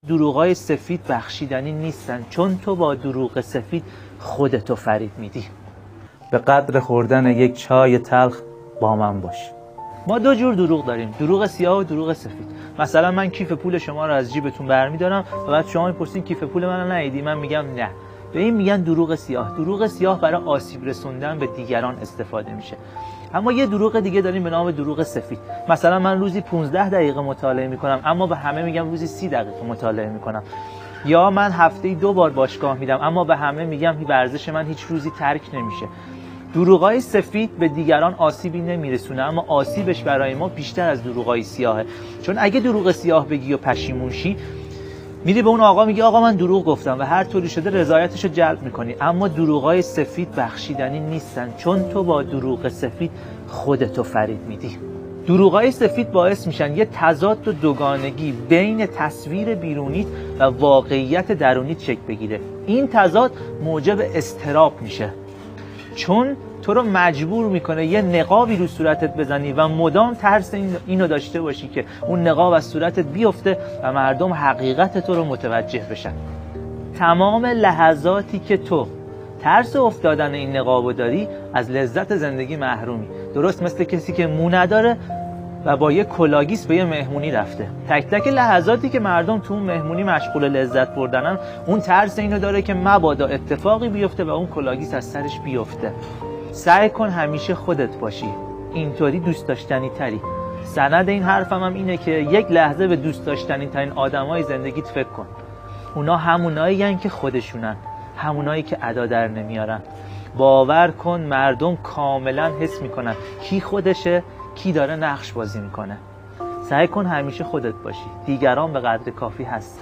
دروغای سفید بخشیدنی نیستن، چون تو با دروغ سفید خودتو فریب میدی. به قدر خوردن یک چای تلخ با من باش. ما دو جور دروغ داریم، دروغ سیاه و دروغ سفید. مثلا من کیف پول شما رو از جیبتون برمیدارم و بعد شما میپرسین کیف پول منو ندیدی؟ من میگم نه. به این میگن دروغ سیاه. دروغ سیاه برای آسیب رسوندن به دیگران استفاده میشه. اما یه دروغ دیگه داریم به نام دروغ سفید. مثلا من روزی 15 دقیقه مطالعه میکنم اما به همه میگم روزی 30 دقیقه مطالعه میکنم. یا من هفته‌ای 2 بار باشگاه میرم اما به همه میگم ورزش من هیچ روزی ترک نمیشه. دروغای سفید به دیگران آسیبی نمیرسونه، اما آسیبش برای ما بیشتر از دروغای سیاهه. چون اگه دروغ سیاه بگی و پشیمون شی، میری به اون آقا میگی آقا من دروغ گفتم و هر طوری شده رضایتشو جلب میکنی. اما دروغای سفید بخشیدنی نیستن، چون تو با دروغ سفید خودتو فریب میدی. دروغای سفید باعث میشن یه تضاد و دوگانگی بین تصویر بیرونیت و واقعیت درونیت شکل بگیره. این تضاد موجب اضطراب میشه، چون تو رو مجبور میکنه یه نقابی رو صورتت بزنی و مدام ترس اینو داشته باشی که اون نقاب از صورتت بیفته و مردم حقیقت تو رو متوجه بشن. تمام لحظاتی که تو ترس افتادن این نقابو داری، از لذت زندگی محرومی. درست مثل کسی که مو نداره و با یه کلاگیس به یه مهمونی رفته. تک تک لحظاتی که مردم تو اون مهمونی مشغول لذت بردنن، اون ترس اینو داره که مبادا اتفاقی بیفته و اون کلاگیس از سرش بیفته. سعی کن همیشه خودت باشی، اینطوری دوست داشتنی تری. سند این حرفم هم اینه که یک لحظه به دوست داشتنی ترین آدمای زندگیت فکر کن. اونا همونایین که خودشونن، همونایی که ادا در نمیارن. باور کن مردم کاملا حس میکنن کی خودشه، کی داره نقش بازی میکنه. سعی کن همیشه خودت باشی، دیگران به قدر کافی هست.